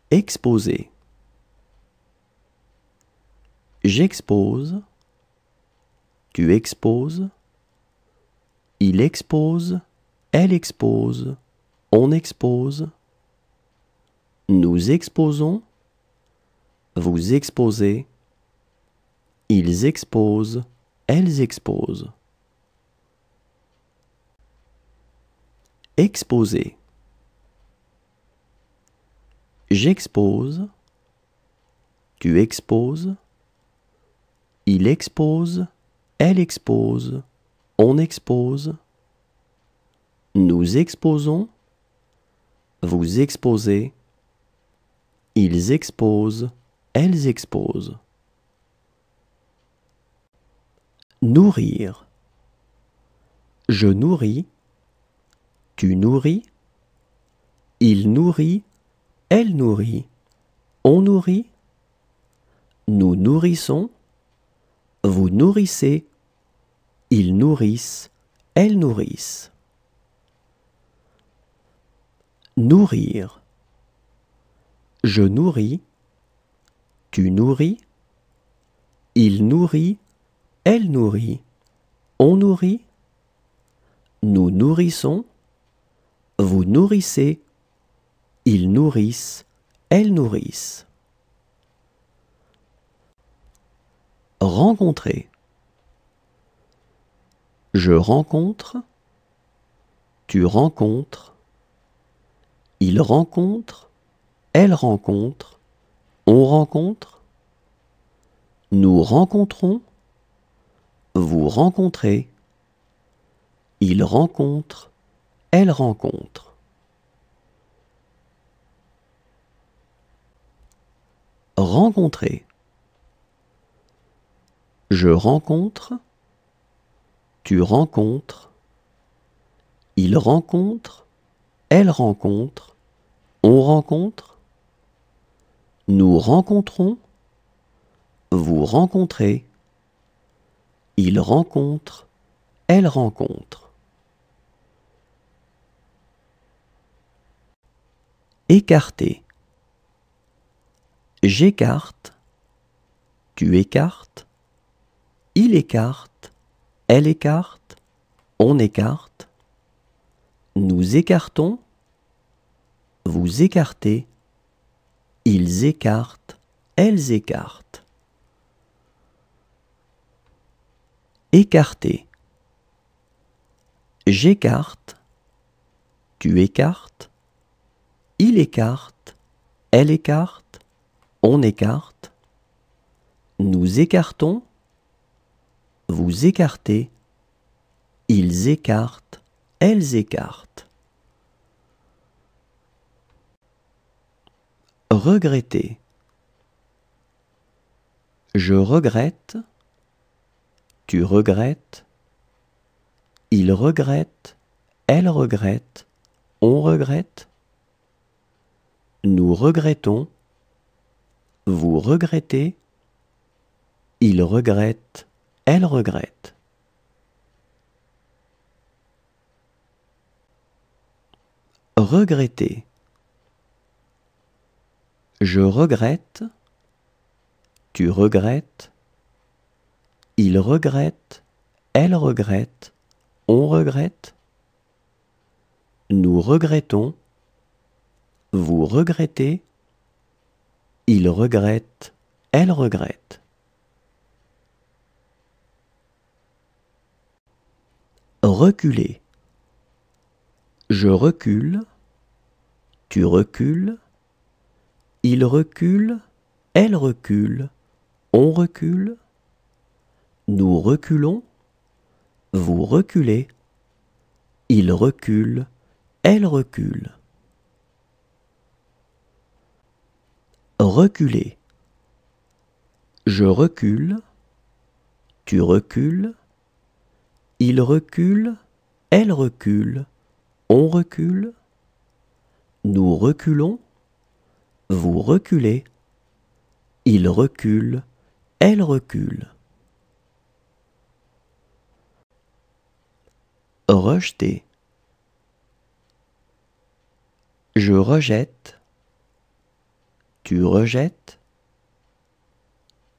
Exposer. J'expose. Tu exposes. Il expose. Elle expose. On expose. Nous exposons. Vous exposez. Ils exposent. Elles exposent. Exposer. J'expose. Tu exposes. Il expose. Elle expose. On expose. Nous exposons. Vous exposez. Ils exposent. Elles exposent. Nourrir. Je nourris. Tu nourris. Il nourrit. Elle nourrit. On nourrit. Nous nourrissons. Vous nourrissez. Ils nourrissent. Elles nourrissent. Nourrir. Je nourris. Tu nourris. Il nourrit. Elle nourrit. On nourrit. Nous nourrissons. Vous nourrissez. Ils nourrissent. Elles nourrissent. Rencontrer. Je rencontre. Tu rencontres. Il rencontre. Elle rencontre. On rencontre. Nous rencontrons. Vous rencontrez. Il rencontre. Elle rencontre. Rencontrer. Je rencontre. Tu rencontres. Il rencontre. Elle rencontre. On rencontre. Nous rencontrons. Vous rencontrez. Il rencontre. Elle rencontre. Écarter. J'écarte. Tu écartes. Il écarte. Elle écarte. On écarte. Nous écartons. Vous écartez. Ils écartent. Elles écartent. Écarter. J'écarte. Tu écartes. Il écarte. Elle écarte. On écarte. Nous écartons. Vous écartez. Ils écartent. Elles écartent. Regretter. Je regrette. Tu regrettes. Il regrette. Elle regrette. On regrette. Nous regrettons. Vous regrettez. Il regrette. Elle regrette. Regretter. Je regrette. Tu regrettes. Il regrette. Elle regrette. On regrette. Nous regrettons. Vous regrettez. Il regrette. Elle regrette. Reculer. Je recule. Tu recules. Il recule. Elle recule. On recule. Nous reculons. Vous reculez. Il recule. Elle recule. Reculer. Je recule. Tu recules. Il recule. Elle recule. On recule. Nous reculons. Vous reculez. Il recule. Elle recule. Rejeter. Je rejette. tu rejettes,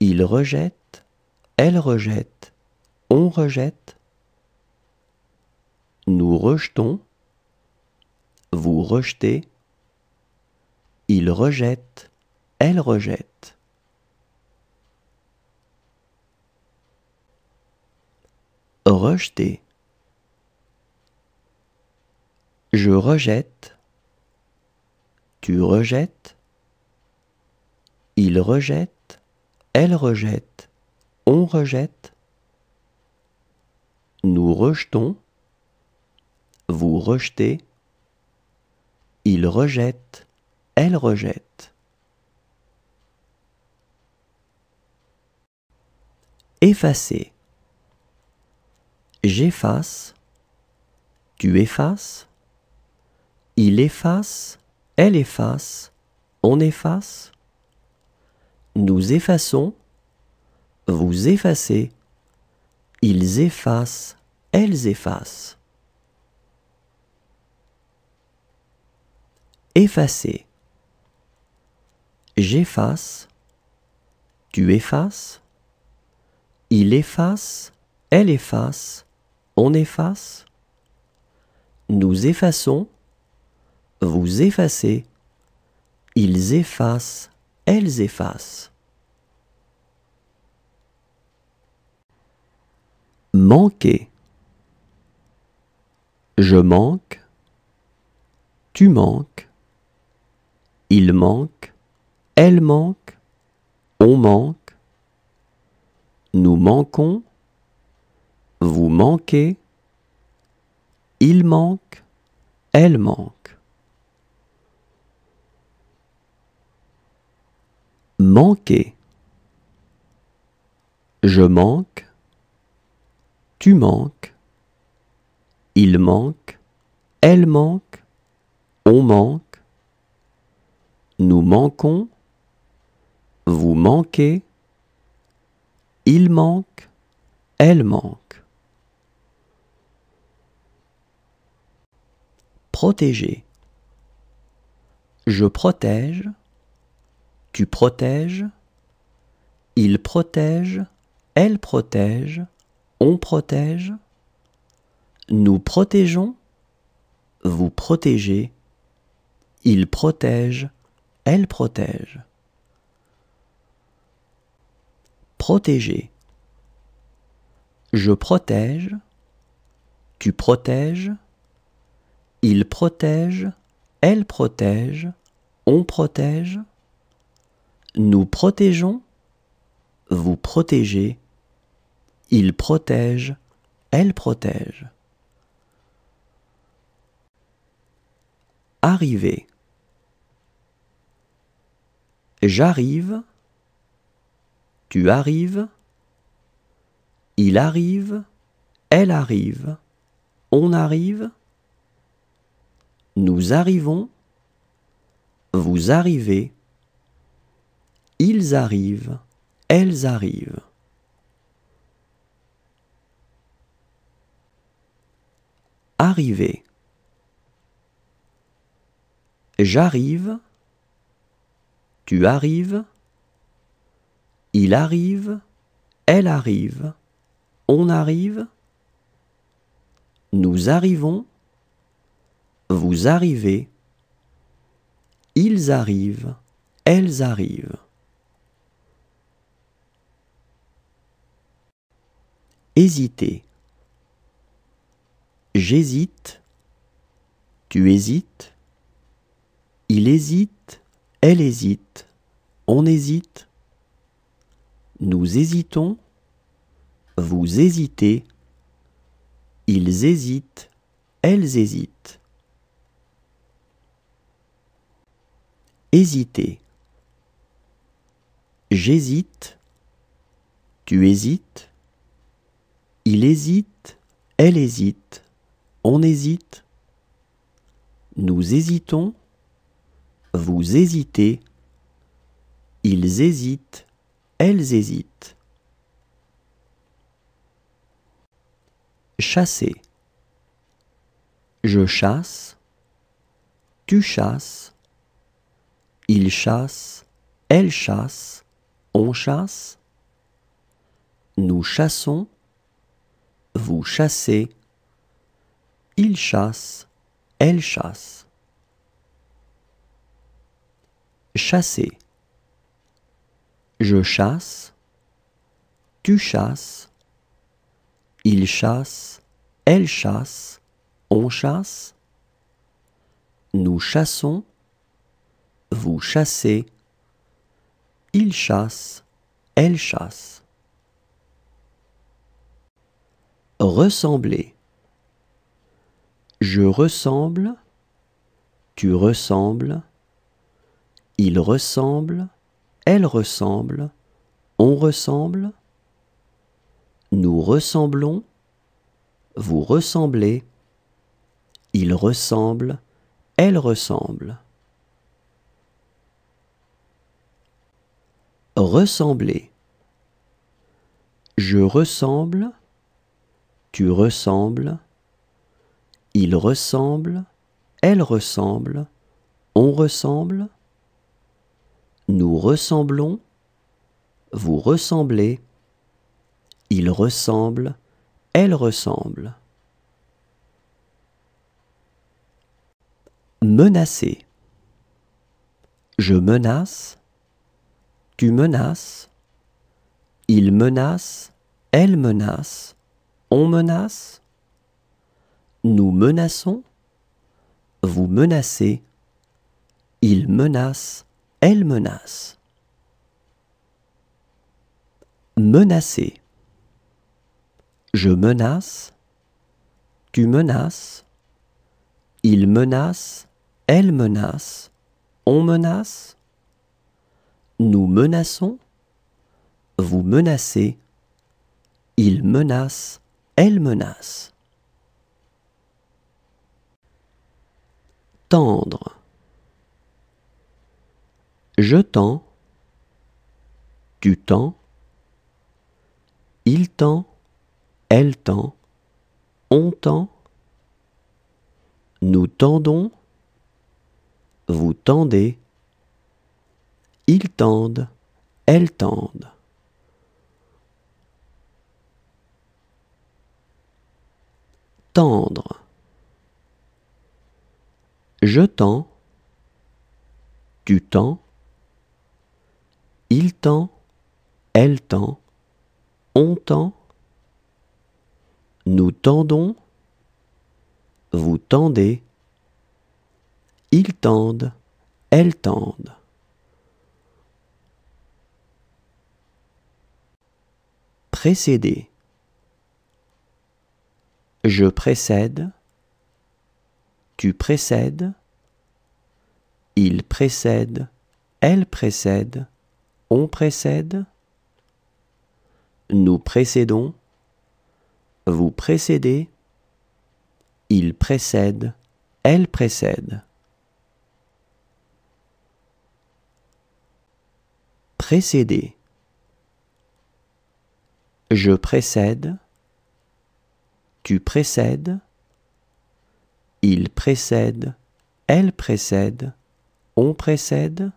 il rejette, elle rejette, on rejette, nous rejetons, vous rejetez, il rejette, elle rejette. Rejeter. Je rejette, tu rejettes, il rejette, elle rejette, on rejette, nous rejetons, vous rejetez, il rejette, elle rejette. Effacer. J'efface, tu effaces, il efface, elle efface, on efface, nous effaçons, vous effacez, ils effacent, elles effacent. Effacer. J'efface, tu effaces, il efface, elle efface, on efface, nous effaçons, vous effacez, ils effacent, elles effacent. Manquer. Je manque, tu manques, il manque, elle manque, on manque, nous manquons, vous manquez, il manque, elle manque. Manquer. Je manque, tu manques, il manque, elle manque, on manque, nous manquons, vous manquez, il manque, elle manque. Protéger. Je protège, tu protèges, il protège, elle protège, on protège, nous protégeons, vous protégez, il protège, elle protège. Protéger. Je protège, tu protèges, il protège, elle protège, on protège, nous protégeons, vous protégez, il protège, elle protège. Arriver. J'arrive, tu arrives, il arrive, elle arrive, on arrive, nous arrivons, vous arrivez, ils arrivent, elles arrivent. Arriver. J'arrive, tu arrives, il arrive, elle arrive, on arrive, nous arrivons, vous arrivez, ils arrivent, elles arrivent. Hésiter. J'hésite, tu hésites, il hésite, elle hésite, on hésite, nous hésitons, vous hésitez, ils hésitent, elles hésitent. Hésiter. J'hésite, tu hésites, il hésite, elle hésite, on hésite, nous hésitons, vous hésitez, ils hésitent, elles hésitent. Chasser. Je chasse, tu chasses, il chasse, Elle chasse, on chasse. Nous chassons, vous chassez. Il chasse, elle chasse. Chasser. Je chasse, tu chasses. Il chasse, elle chasse, on chasse. Nous chassons, vous chassez. Il chasse, elle chasse. Ressembler. Je ressemble, tu ressembles. Il ressemble, elle ressemble, on ressemble. Nous ressemblons, vous ressemblez. Il ressemble, elle ressemble. Ressembler. Je ressemble, tu ressembles. Il ressemble, elle ressemble, on ressemble. Nous ressemblons, vous ressemblez. Il ressemble, elle ressemble. Menacer. Je menace, tu menaces. Il menace, elle menace, on menace. Nous menaçons, vous menacez. Il menace, elle menace. Menacer. Je menace, tu menaces. Il menace, elle menace, on menace. Nous menaçons, vous menacez. Il menace, elle menace. Tendre. Je tends, tu tends. Il tend, elle tend, on tend. Nous tendons, vous tendez. Ils tendent, elles tendent. Tendre. Je tends, tu tends. Il tend, elle tend, on tend. Nous tendons, vous tendez. Ils tendent, elles tendent. Précéder. Je précède, tu précèdes. Il précède, elle précède, on précède. Nous précédons, vous précédez. Il précède, elle précède. Précéder. Je précède, tu précèdes. Il précède, elle précède, on précède.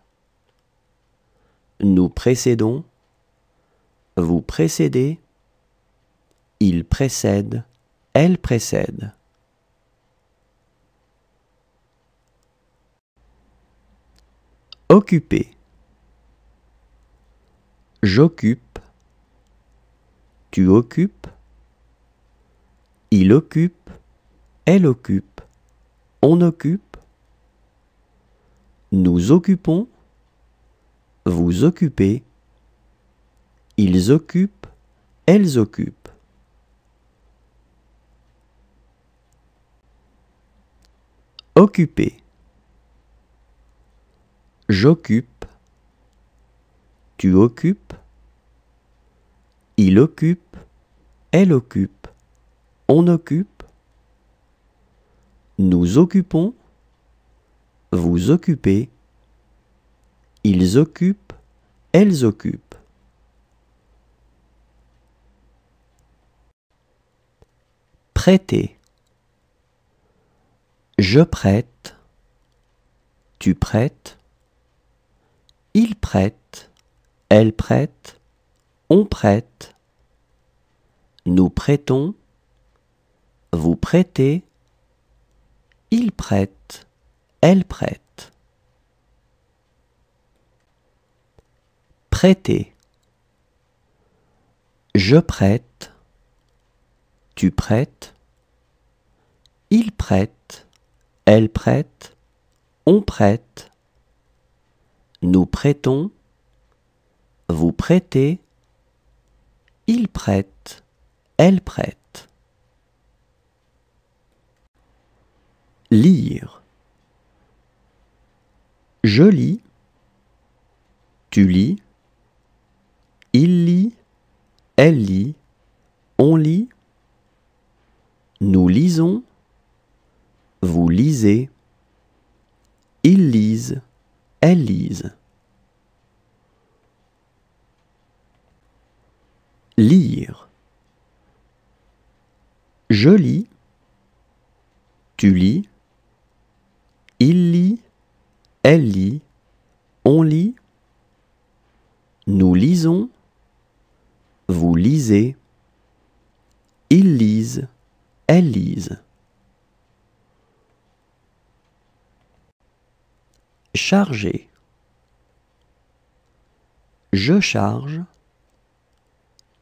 Nous précédons, vous précédez. Il précède, elle précède. Occuper. J'occupe, tu occupes. Il occupe, elle occupe, on occupe. Nous occupons, vous occupez. Ils occupent, elles occupent. Occuper. J'occupe, tu occupes. Il occupe, elle occupe, on occupe. Nous occupons, vous occupez. Ils occupent, elles occupent. Prêter. Je prête, tu prêtes. Il prête, elle prête, on prête. Nous prêtons, vous prêtez. Il prête, elle prête. Prêter. Je prête, tu prêtes. Il prête, elle prête, on prête. Nous prêtons, vous prêtez. Il prête, elle prête. Lire. Je lis, tu lis. Il lit, elle lit, on lit. Nous lisons, vous lisez. Ils lisent, elles lisent. Lire. Je lis, tu lis. Il lit, elle lit, on lit. Nous lisons, vous lisez. Ils lisent, elles lisent. Charger. Je charge,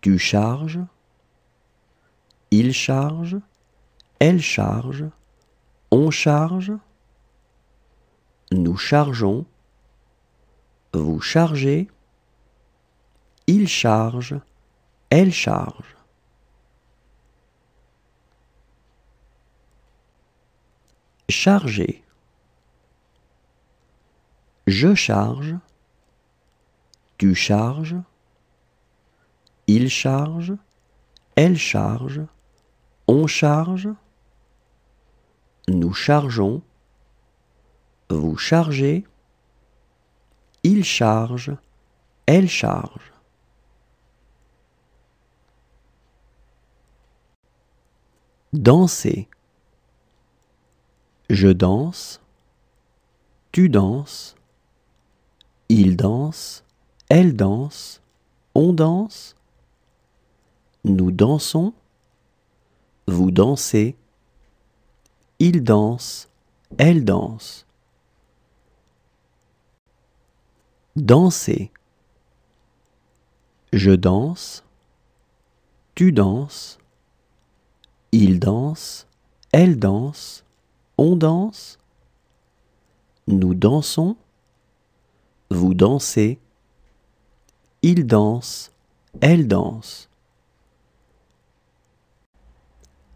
tu charges. Il charge, elle charge, on charge. Nous chargeons, vous chargez. Il charge, elle charge. Charger. Je charge, tu charges. Il charge, elle charge, on charge. Nous chargeons, vous chargez. Il charge, elle charge. Danser. Je danse, tu danses. Il danse, elle danse, on danse. Nous dansons, vous dansez. Il danse, elle danse. Danser. Je danse, tu danses. Il danse, elle danse, on danse. Nous dansons, vous dansez. Il danse, elle danse.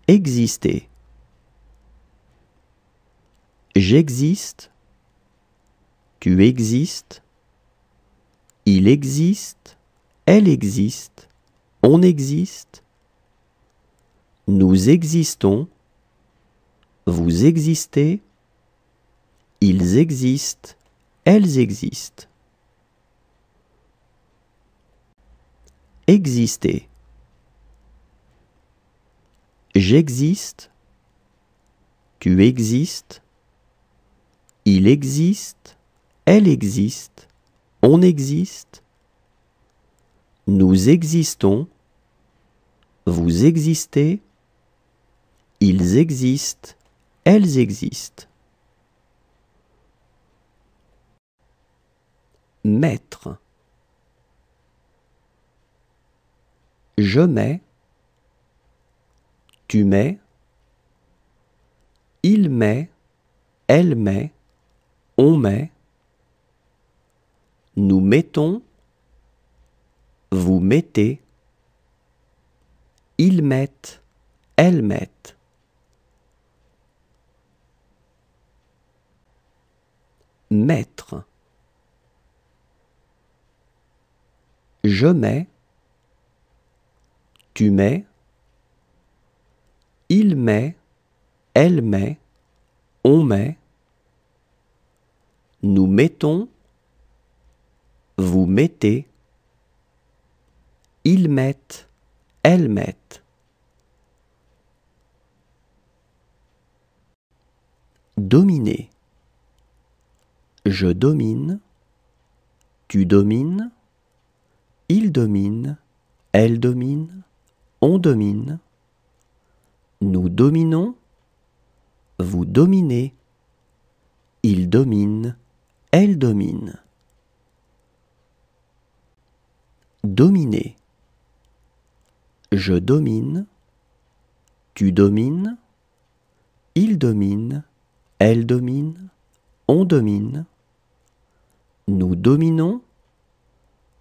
Exister. J'existe, tu existes. Il existe, elle existe, on existe. Nous existons, vous existez. Ils existent, elles existent. Exister. J'existe, tu existes. Il existe, elle existe, on existe. Nous existons, vous existez. Ils existent, elles existent. Mettre. Je mets, tu mets. Il met, elle met, on met. Nous mettons, vous mettez. Ils mettent, elles mettent. Mettre. Je mets, tu mets. Il met, elle met, on met. Nous mettons, vous mettez. Ils mettent, elles mettent. Dominer. Je domine, Tu domines, il domine, elle domine, on domine. Nous dominons, vous dominez, il domine, elle domine. Dominer. Je domine, tu domines, il domine, elle domine, on domine. Nous dominons,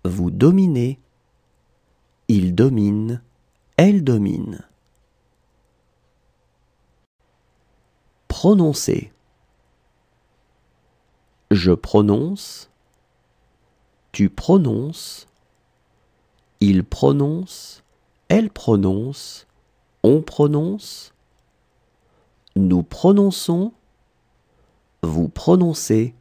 vous dominez, il domine, elle domine. Prononcer. Je prononce, tu prononces, il prononce, elle prononce, on prononce. Nous prononçons, vous prononcez,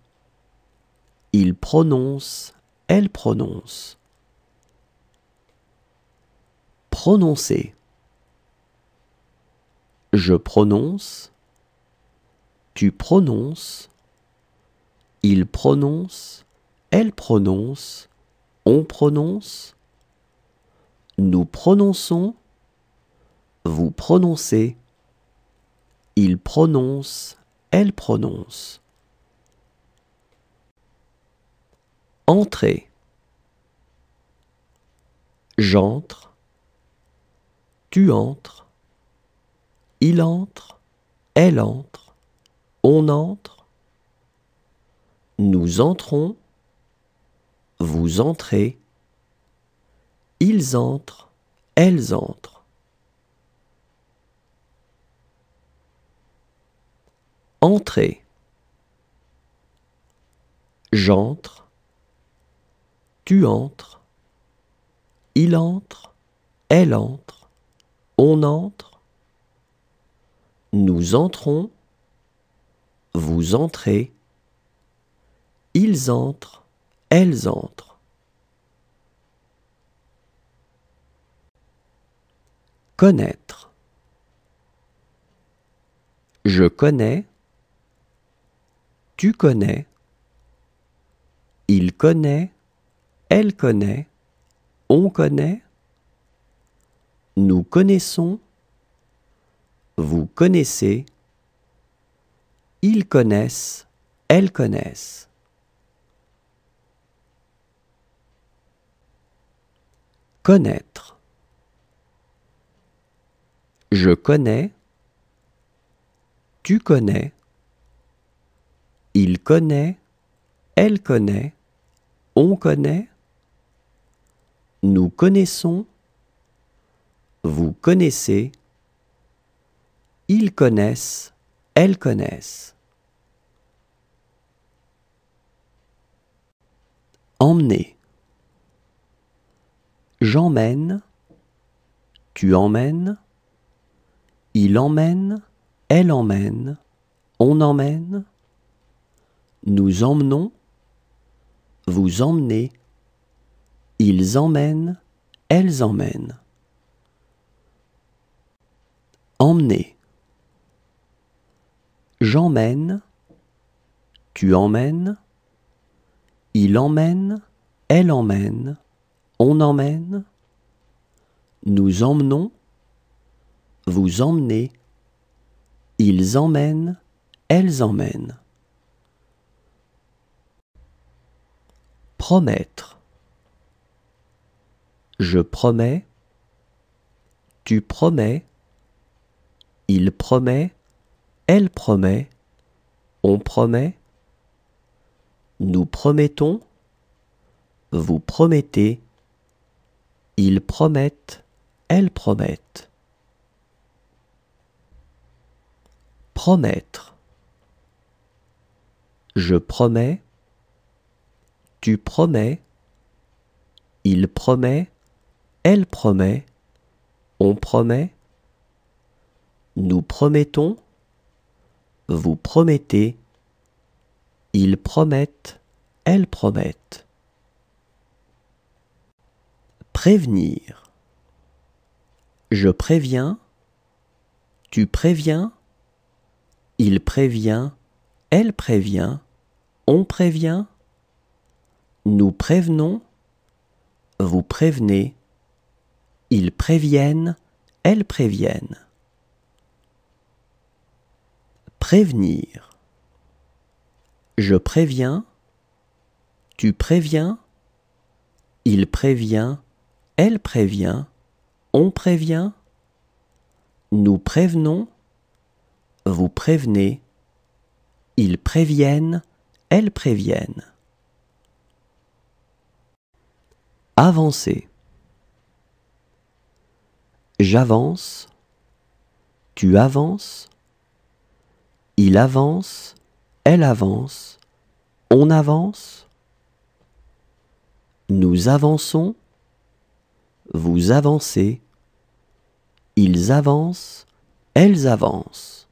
il prononce, elle prononce. Prononcer. Je prononce, tu prononces, il prononce, elle prononce, on prononce. Nous prononçons, vous prononcez, il prononce, elle prononce. Entrer. J'entre, tu entres, il entre, elle entre, on entre. Nous entrons, vous entrez, ils entrent, elles entrent. Entrer. J'entre, tu entres, il entre, elle entre, on entre. Nous entrons, vous entrez, ils entrent, elles entrent. Connaître. Je connais, tu connais, il connaît, elle connaît, on connaît. Nous connaissons, vous connaissez, ils connaissent, elles connaissent. Connaître. Je connais, tu connais, il connaît, elle connaît, on connaît. Nous connaissons, vous connaissez, ils connaissent, elles connaissent. Emmener. J'emmène, tu emmènes, il emmène, elle emmène, on emmène. Nous emmenons, vous emmenez, ils emmènent, elles emmènent. Emmener. J'emmène, tu emmènes, il emmène, elle emmène, on emmène. Nous emmenons, vous emmenez, ils emmènent, elles emmènent. Promettre. Je promets, tu promets, il promet, elle promet, on promet. Nous promettons, vous promettez, ils promettent, elles promettent. Promettre. Je promets, tu promets, il promet, elle promet, on promet. Nous promettons, vous promettez, ils promettent, elles promettent. Prévenir. Je préviens, tu préviens, il prévient, elle prévient, on prévient. Nous prévenons, vous prévenez, ils préviennent, elles préviennent. Prévenir. Je préviens, tu préviens, il prévient, elle prévient, on prévient, nous prévenons, vous prévenez, ils préviennent, elles préviennent. Avancer. J'avance, tu avances, il avance, elle avance, on avance, nous avançons, vous avancez, ils avancent, elles avancent.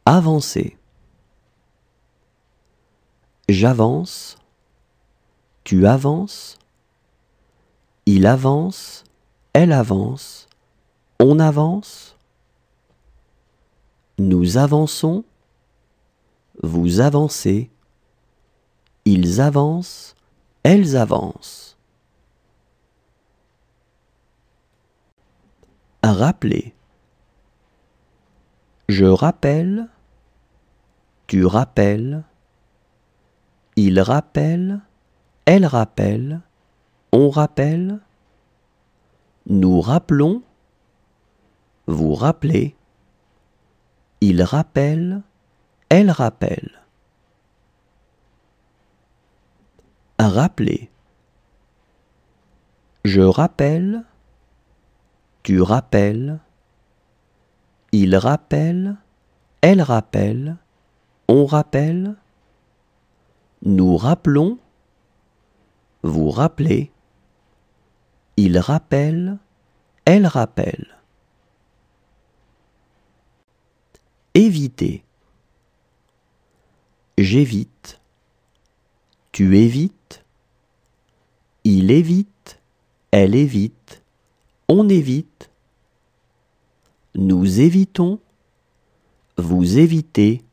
Avancer. J'avance, tu avances, il avance, elle avance, on avance, nous avançons, vous avancez, ils avancent, elles avancent. Rappeler. Je rappelle, tu rappelles, il rappelle, elle rappelle, on rappelle, nous rappelons, vous rappelez, il rappelle, elle rappelle. Rappeler. Je rappelle, tu rappelles, il rappelle, elle rappelle, on rappelle, nous rappelons, vous rappelez, il rappelle, elle rappelle. Éviter. J'évite, tu évites, il évite, elle évite, on évite, nous évitons, vous évitez,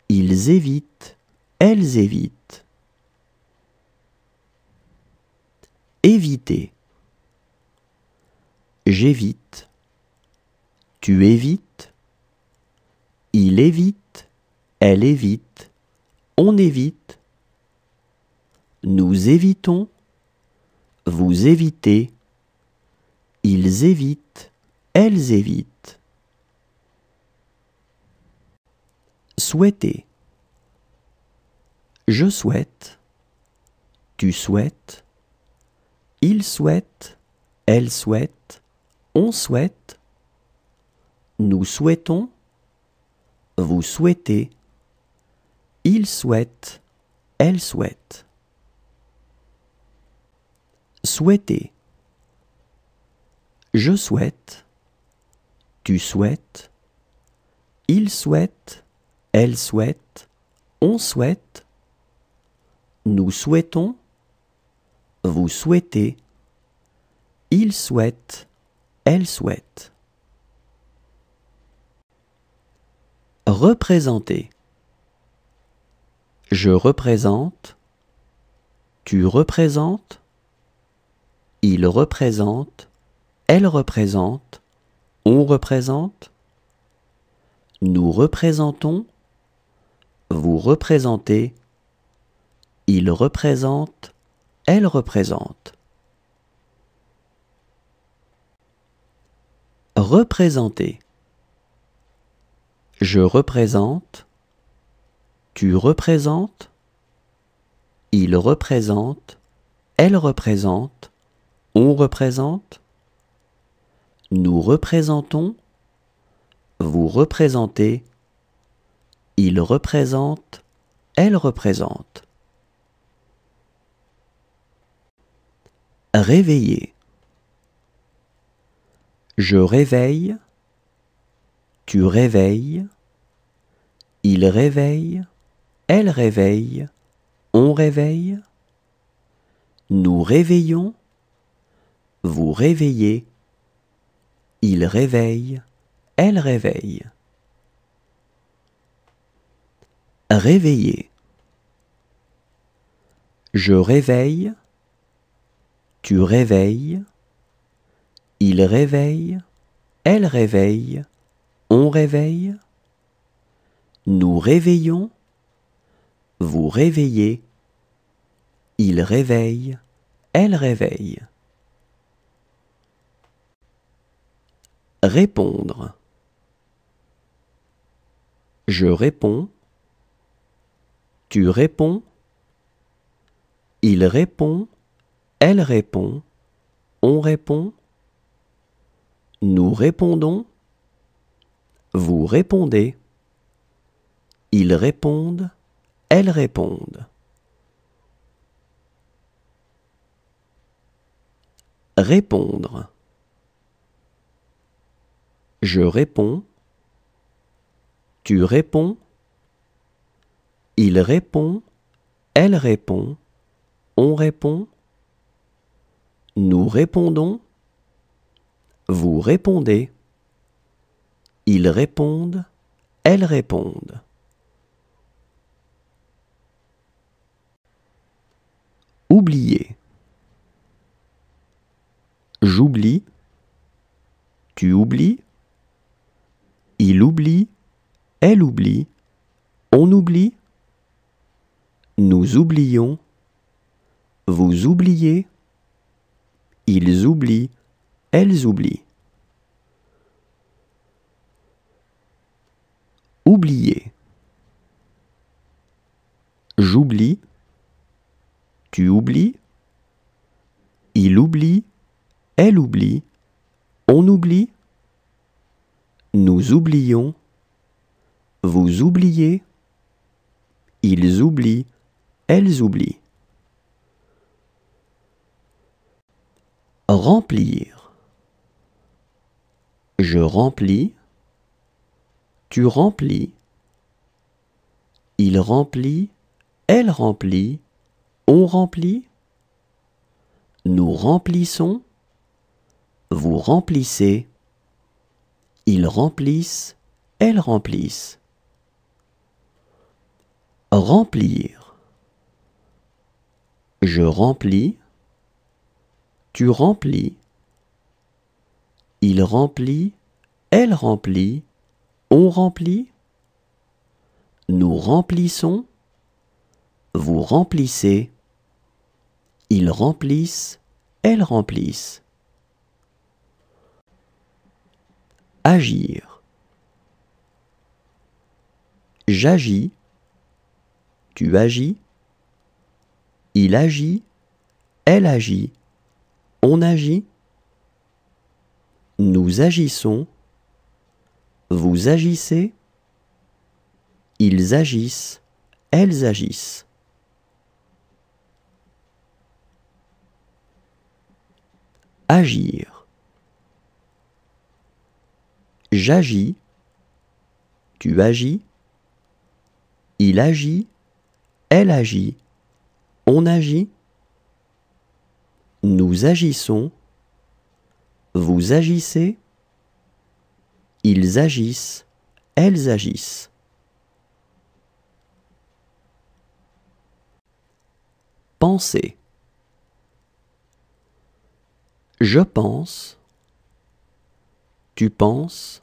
ils évitent, elles évitent. Éviter. J'évite, tu évites, il évite, elle évite, on évite, nous évitons, vous évitez, ils évitent, elles évitent. Souhaiter. Je souhaite, tu souhaites, il souhaite, elle souhaite, on souhaite, nous souhaitons, vous souhaitez, il souhaite, elle souhaite. Souhaiter. Je souhaite, tu souhaites, il souhaite, elle souhaite, on souhaite, nous souhaitons, vous souhaitez, il souhaite, elle souhaite. Représenter. Je représente, tu représentes, il représente, elle représente, on représente, nous représentons, vous représentez, il représente, elle représente. Représenter. Je représente, tu représentes, il représente, elle représente, on représente, nous représentons, vous représentez, il représente, elle représente. Réveiller. Je réveille, tu réveilles, il réveille, elle réveille, on réveille, nous réveillons, vous réveillez, il réveille, elle réveille. Réveiller. Je réveille, tu réveilles, il réveille, elle réveille, on réveille, nous réveillons, vous réveillez, il réveille, elle réveille. Répondre. Je réponds, tu réponds, il répond, elle répond, on répond, nous répondons, vous répondez, ils répondent, elles répondent. Répondre. Je réponds, tu réponds, il répond, elle répond, on répond, nous répondons, vous répondez, ils répondent, elles répondent. Oublier. J'oublie, tu oublies, il oublie, elle oublie, on oublie, nous oublions, vous oubliez, ils oublient, elles oublient. Oublier. J'oublie, tu oublies, il oublie, elle oublie, on oublie, nous oublions, vous oubliez, ils oublient, elles oublient. Remplir. Je remplis, tu remplis, il remplit, elle remplit, on remplit, nous remplissons, vous remplissez, ils remplissent, elles remplissent. Remplir. Je remplis, tu remplis, il remplit, elle remplit, on remplit, nous remplissons, vous remplissez, ils remplissent, elles remplissent. Agir. J'agis, tu agis, il agit, elle agit, on agit, nous agissons, vous agissez, ils agissent, elles agissent. Agir. J'agis, tu agis, il agit, elle agit, on agit, nous agissons, vous agissez, ils agissent, elles agissent. Penser. Je pense, tu penses,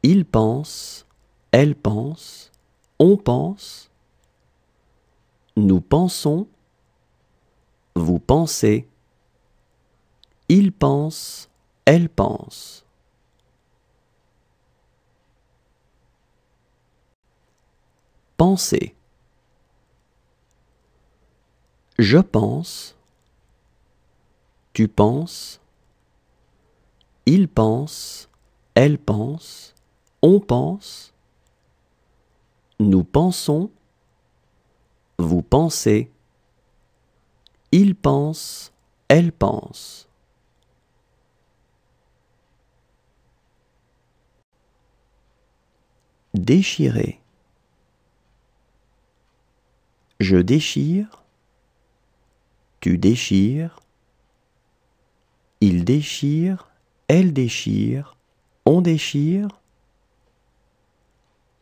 il pense, elle pense, on pense, nous pensons, vous pensez, il pense, elle pense. Penser. Je pense, tu penses, il pense, elle pense, on pense, nous pensons, vous pensez, il pense, elle pense. Déchirer. Je déchire, tu déchires, il déchire, elle déchire, on déchire,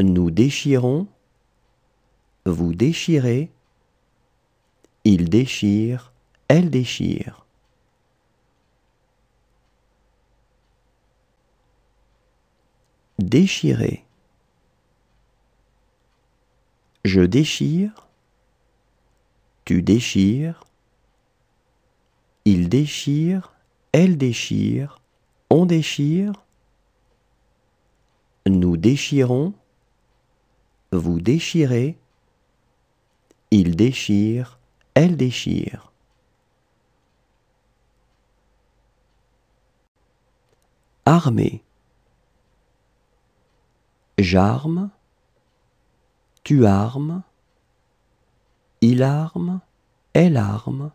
nous déchirons, vous déchirez, il déchire, elle déchire. Déchirer. Je déchire, tu déchires, il déchire, elle déchire, on déchire, nous déchirons, vous déchirez, il déchire, elle déchire. Armer. J'arme, tu armes, il arme, elle arme,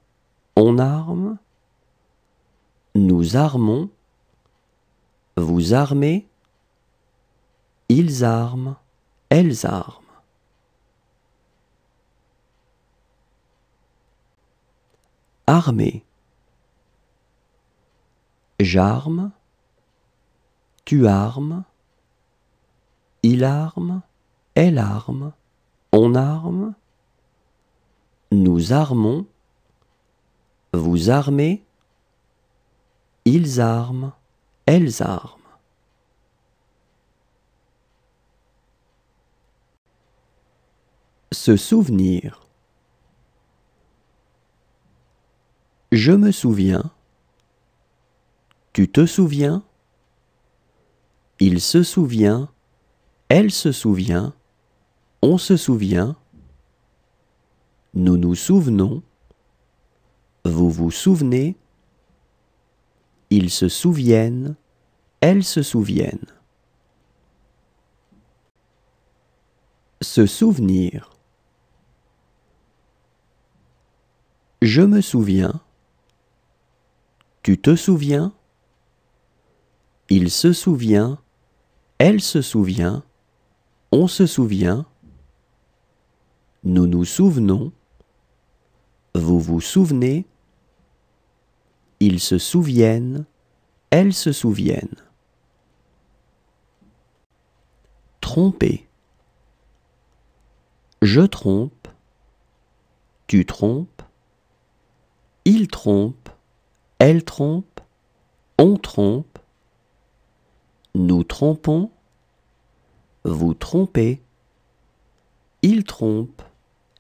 on arme, nous armons, vous armez, ils arment, elles arment. Armer. J'arme, tu armes, il arme, elle arme, on arme, nous armons, vous armez, ils arment, elles arment. Se souvenir. Je me souviens, tu te souviens, il se souvient, elle se souvient, on se souvient, nous nous souvenons, vous vous souvenez, ils se souviennent, elles se souviennent. Se souvenir. Je me souviens, tu te souviens, il se souvient, elle se souvient, on se souvient, nous nous souvenons, vous vous souvenez, ils se souviennent, elles se souviennent. Tromper. Je trompe, tu trompes, il trompe, elle trompe, on trompe, nous trompons, vous trompez, il trompe,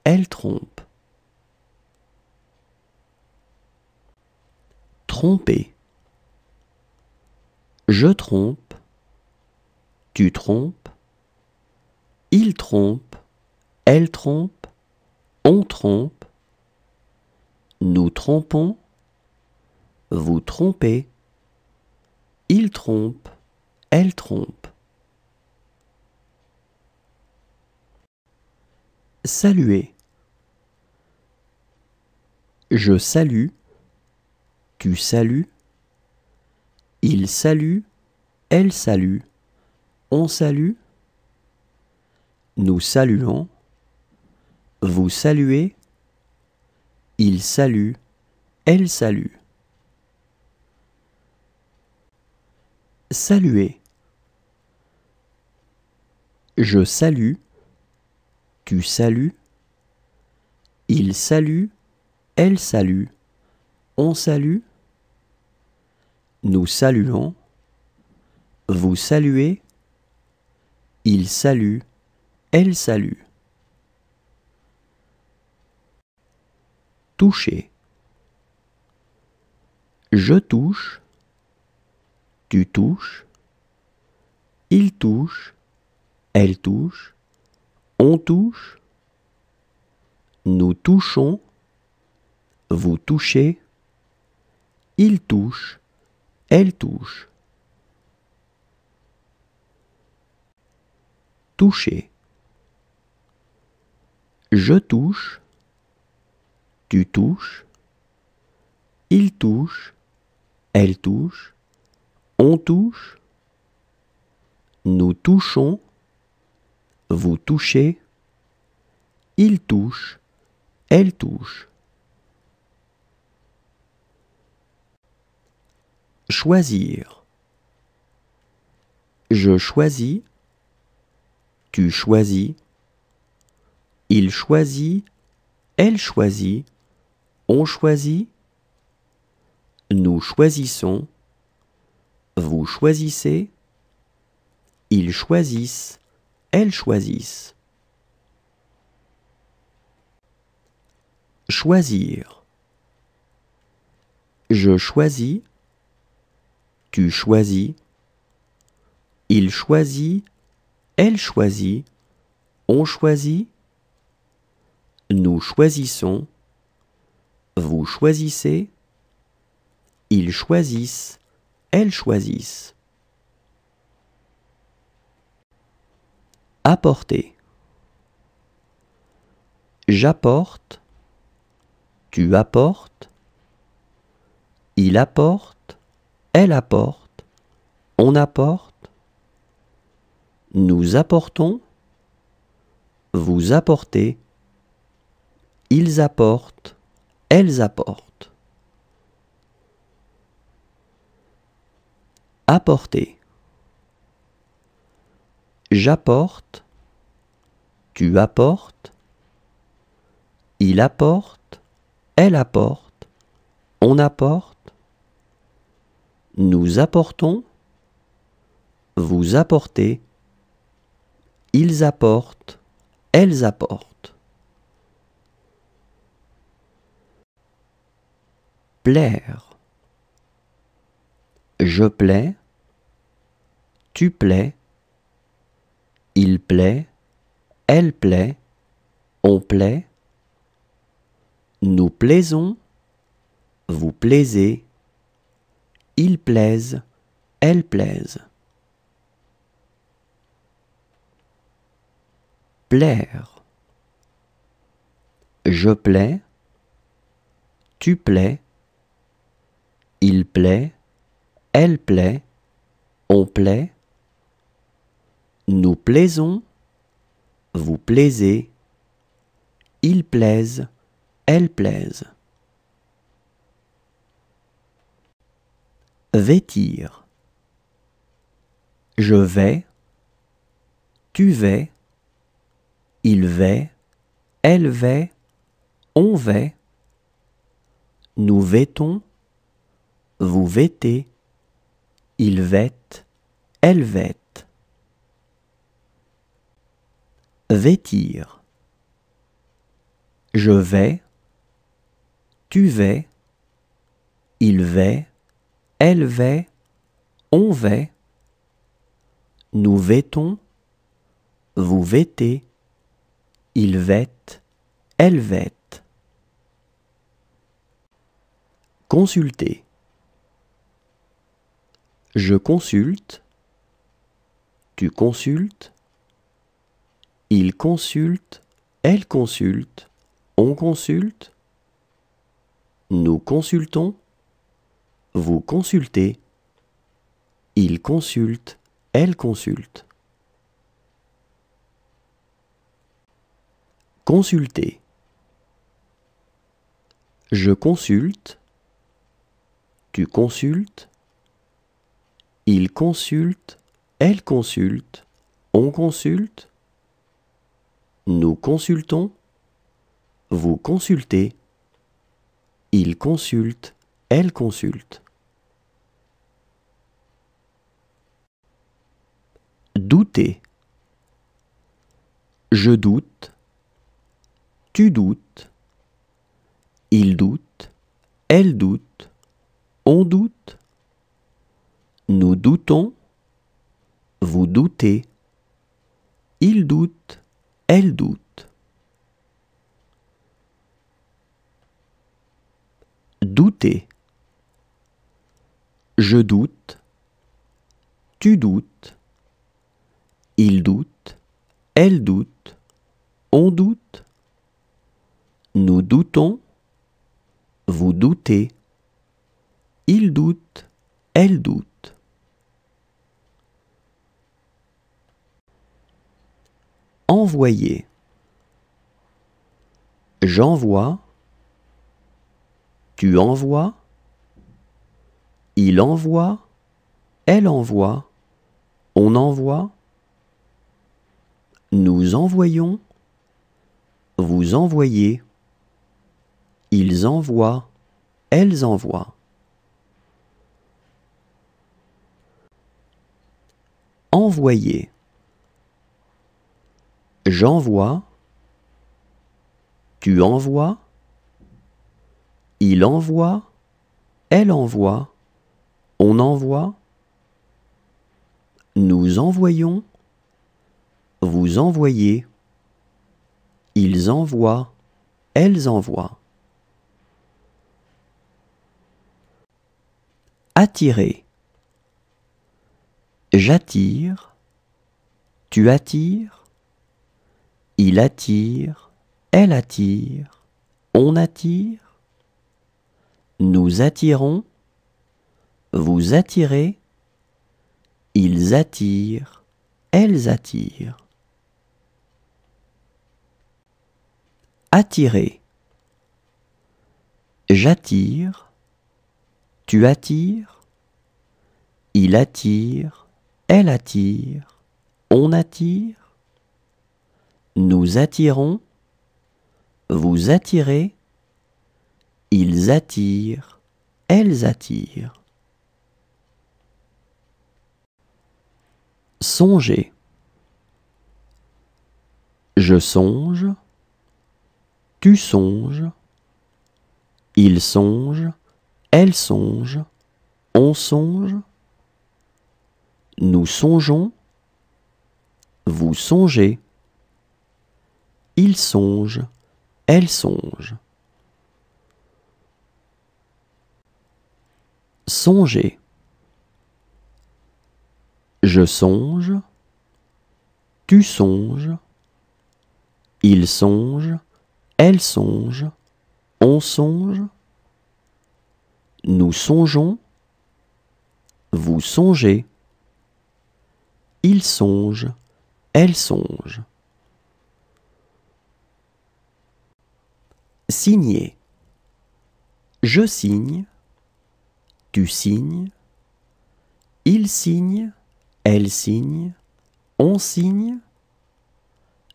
elle trompe. Tromper. Je trompe, tu trompes, il trompe, elle trompe, on trompe, nous trompons, vous trompez, il trompe, elle trompe. Saluer. Je salue, tu salues, il salue, elle salue, on salue, nous saluons, vous saluez, il salue, elle salue. Saluer. Je salue, tu salues, il salue, elle salue, on salue, nous saluons, vous saluez, il salue, elle salue. Toucher. Je touche, tu touches, il touche, elle touche, on touche, nous touchons, vous touchez, il touche, elle touche. Toucher. Je touche, tu touches, il touche, elle touche, on touche, nous touchons, vous touchez, il touche, elle touche. Choisir. Je choisis, tu choisis, Il choisit, elle choisit, on choisit, nous choisissons, vous choisissez, ils choisissent, elles choisissent. Choisir. Je choisis, tu choisis, il choisit, elle choisit, on choisit, nous choisissons, vous choisissez, ils choisissent, elles choisissent. Apporter. J'apporte, tu apportes, il apporte, elle apporte, on apporte, nous apportons, vous apportez, ils apportent, elles apportent. Apporter. J'apporte, tu apportes, il apporte, elle apporte, on apporte, nous apportons, vous apportez, ils apportent, elles apportent. Plaire. Je plais, tu plais, il plaît, elle plaît, on plaît, nous plaisons, vous plaisez, ils plaisent, elles plaisent. Plaire. Je plais, tu plais, il plaît, elle plaît, on plaît, nous plaisons, vous plaisez, ils plaisent, elles plaisent. Vêtir. Je vais, tu vais, il va, elle va, on va, nous vêtons, vous vêtez, ils vêtent, elles vêtent. Vêtir. Je vais, tu vas, il va, elle va, on va, nous vêtons, vous vêtez, ils vêtent, elles vêtent. Consulter. Je consulte, tu consultes, il consulte, elle consulte, on consulte, nous consultons, vous consultez, il consulte, elle consulte. Consulter. Je consulte, tu consultes, il consulte, elle consulte, on consulte, nous consultons, vous consultez, il consulte, elle consulte. Douter. Je doute, tu doutes, il doute, elle doute, on doute, nous doutons, vous doutez, il doute, elle doute. Douter. Je doute, tu doutes, il doute, elle doute, on doute, nous doutons, vous doutez, il doute, elle doute. Envoyer. J'envoie, tu envoies, il envoie, elle envoie, on envoie, nous envoyons, vous envoyez, ils envoient, elles envoient. Envoyer. J'envoie, tu envoies, il envoie, elle envoie, on envoie, nous envoyons, vous envoyez, ils envoient, elles envoient. Attirer. J'attire, tu attires, il attire, elle attire, on attire, nous attirons, vous attirez, ils attirent, elles attirent. Attirer. J'attire, tu attires, il attire, elle attire, on attire, nous attirons, vous attirez, ils attirent, elles attirent. Songer. Je songe, tu songes, il songe, elle songe, on songe, nous songeons, vous songez, il songe, elle songe. Songer. Je songe, tu songes, il songe, elle songe, on songe, nous songeons, vous songez, il songe, elle songe. Signer. Je signe, tu signes, il signe, elle signe, on signe,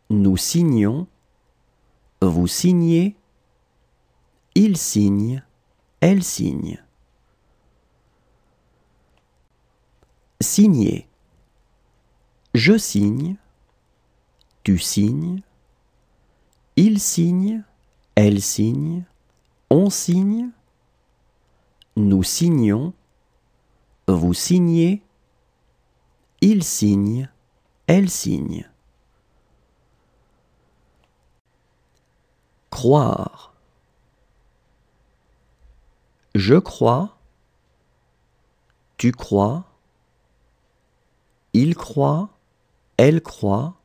nous signons, vous signez, il signe, elle signe. Signer. Je signe, tu signes, il signe, elle signe, on signe, nous signons, vous signez, il signe, elle signe. Croire. Je crois, tu crois, il croit, elle croit,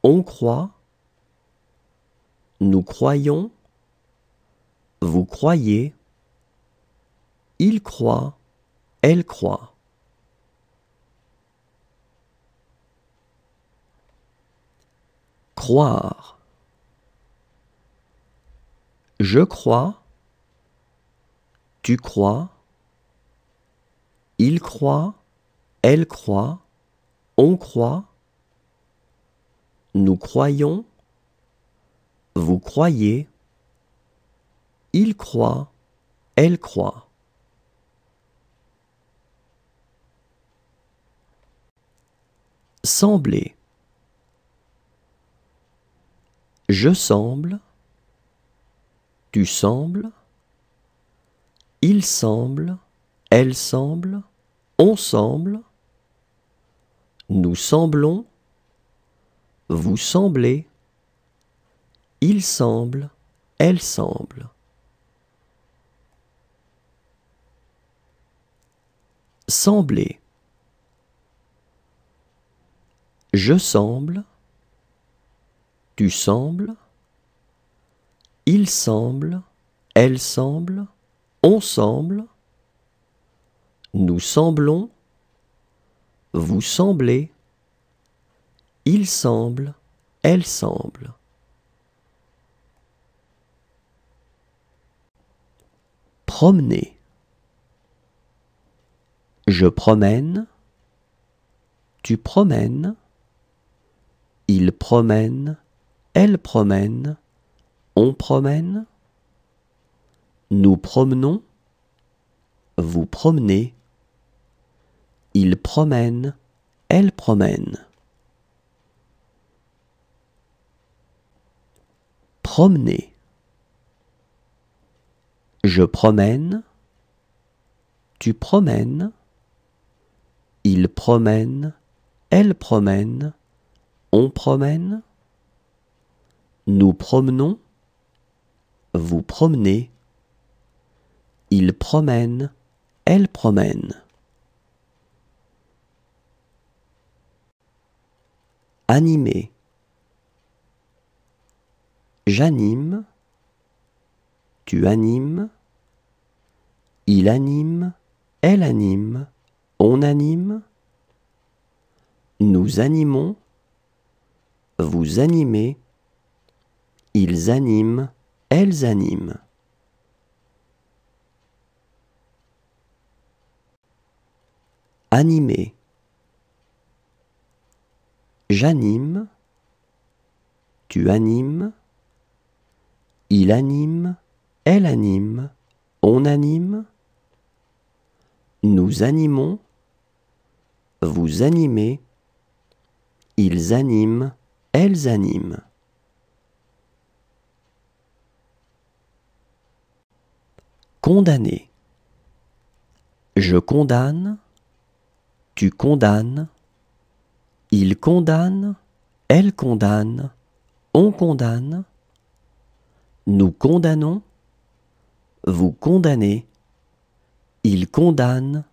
on croit, nous croyons, vous croyez, il croit, elle croit. Croire. Je crois, tu crois, il croit, elle croit, on croit, nous croyons, vous croyez, il croit, elle croit. Sembler. Je semble, tu sembles, il semble, elle semble, on semble, nous semblons, vous semblez, il semble, elle semble. Sembler. Je semble, tu sembles, il semble, elle semble, on semble, nous semblons, vous semblez, il semble, elle semble. Promener. Je promène, tu promènes, il promène, elle promène, on promène, nous promenons, vous promenez, il promène, elle promène. Promener. Je promène, tu promènes, il promène, elle promène, on promène, nous promenons, vous promenez, il promène, elle promène. Animer. J'anime, tu animes, il anime, elle anime, on anime, nous animons, vous animez, ils animent, elles animent. Animer. J'anime, tu animes, il anime, elle anime, on anime, nous animons, vous animez, ils animent, elles animent. Condamner. Je condamne, tu condamnes, il condamne, elle condamne, on condamne, nous condamnons, vous condamnez, il condamne,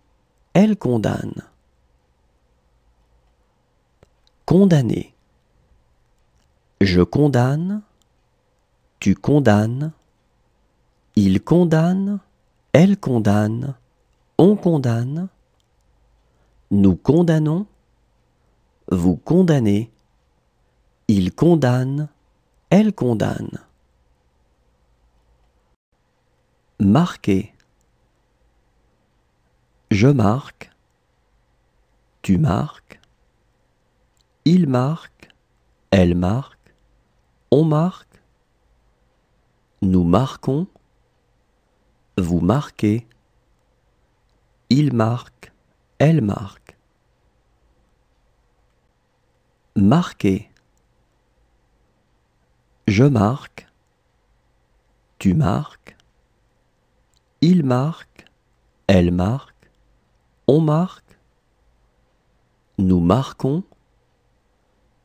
elle condamne. Condamner. Je condamne, tu condamnes, il condamne, elle condamne, on condamne, nous condamnons, vous condamnez, il condamne, elle condamne. Marquer. Je marque, tu marques, il marque, elle marque, on marque, nous marquons, vous marquez, il marque, elle marque. Marquer. Je marque, tu marques, il marque, elle marque, on marque, nous marquons,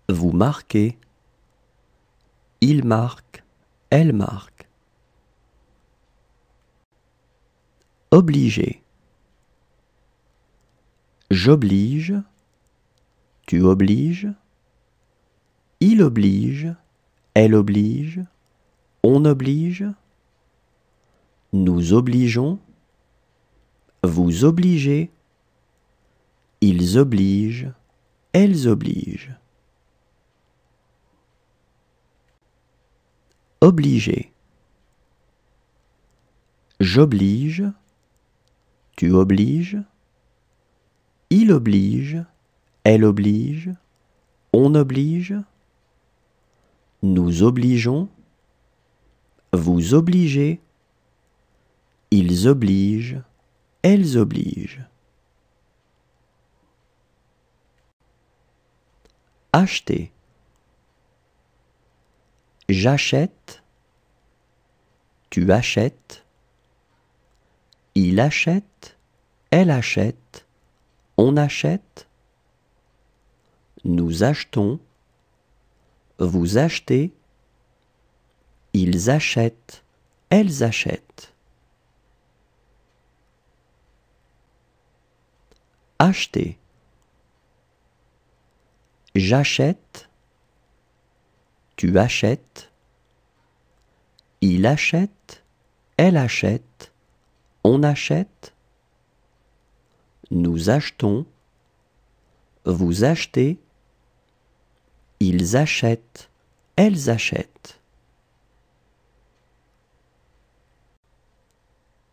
vous marquez, il marque, elle marque. Obliger. J'oblige, tu obliges, il oblige, elle oblige, on oblige, nous obligeons, vous obligez, ils obligent, elles obligent. Obliger. J'oblige, tu obliges, il oblige, elle oblige, on oblige, nous obligeons, vous obligez, ils obligent, elles obligent. Acheter. J'achète, tu achètes, il achète, elle achète, on achète, nous achetons, vous achetez, ils achètent, elles achètent. Acheter. J'achète, tu achètes, il achète, elle achète, on achète, nous achetons, vous achetez, ils achètent, elles achètent.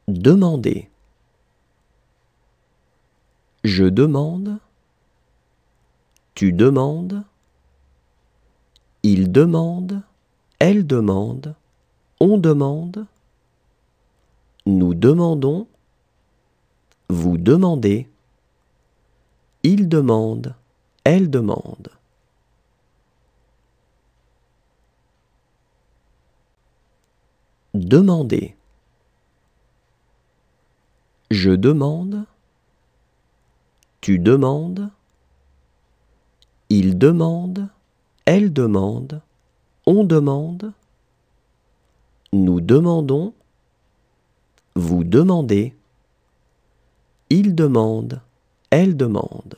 Demander. Je demande, tu demandes, il demande, elle demande, on demande, nous demandons, vous demandez, il demande, elle demande. Demander. Je demande, tu demandes, il demande, elle demande, on demande, nous demandons, vous demandez, il demande, elle demande.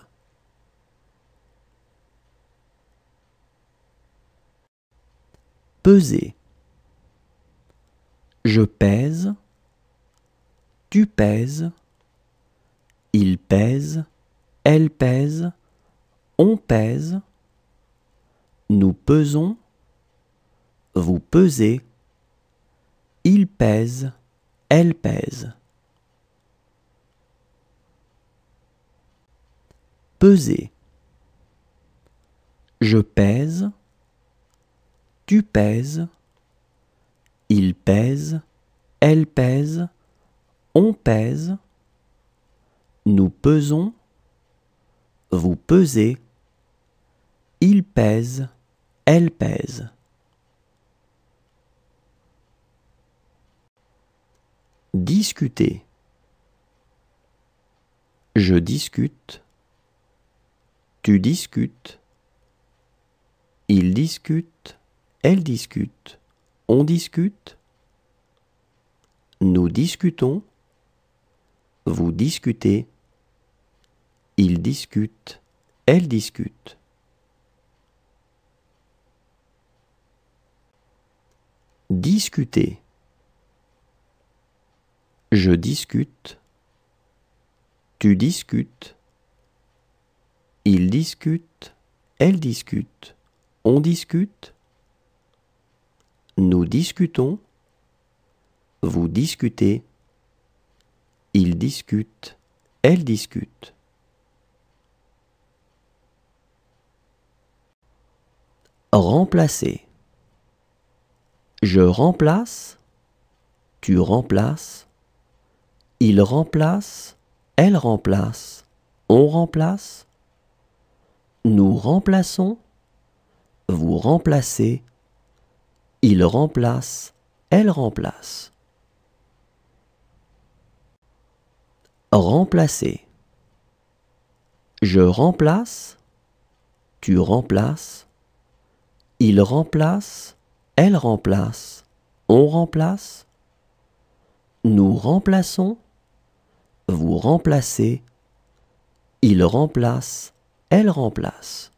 Peser. Je pèse, tu pèses, il pèse, elle pèse, on pèse, nous pesons, vous pesez, il pèse, elle pèse. Peser. Je pèse, tu pèses, il pèse, elle pèse, on pèse, nous pesons, vous pesez, il pèse, elle pèse. Discuter. Je discute, tu discutes, il discute, elle discute, on discute, nous discutons, vous discutez, il discute, elle discute. Discuter. Je discute, tu discutes, il discute, elle discute, on discute, nous discutons, vous discutez, il discute, elle discute. Remplacer. Je remplace, tu remplaces, il remplace, elle remplace, on remplace, nous remplaçons, vous remplacez, il remplace, elle remplace. Remplacer. Je remplace, tu remplaces, il remplace, elle remplace, on remplace, nous remplaçons, vous remplacez, il remplace, elle remplace.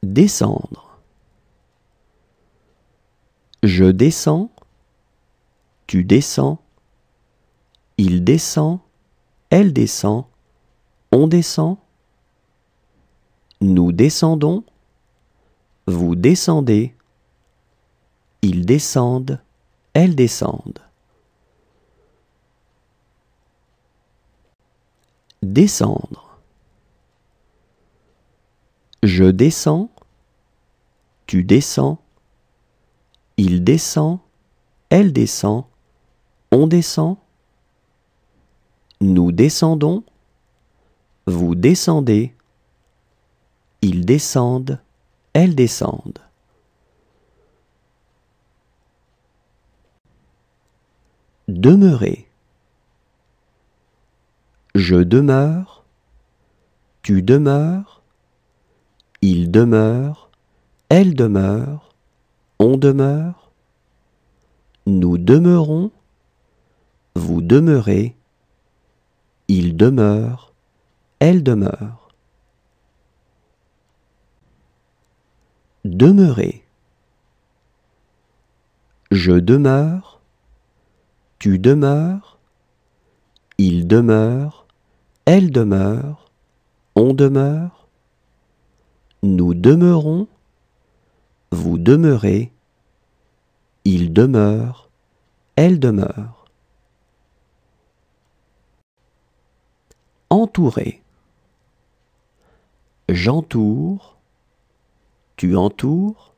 Descendre. Je descends, tu descends, il descend, elle descend, on descend, nous descendons, vous descendez, ils descendent, elles descendent. Descendre. Je descends, tu descends, il descend, elle descend, on descend, nous descendons, vous descendez, ils descendent, elles descendent. Demeurer. Je demeure, tu demeures, il demeure, elle demeure, on demeure, nous demeurons, vous demeurez, il demeure, elle demeure. Demeurer. Je demeure, tu demeures, il demeure, elle demeure, on demeure, nous demeurons, vous demeurez, il demeure, elle demeure. Entourer. J'entoure, tu entoures,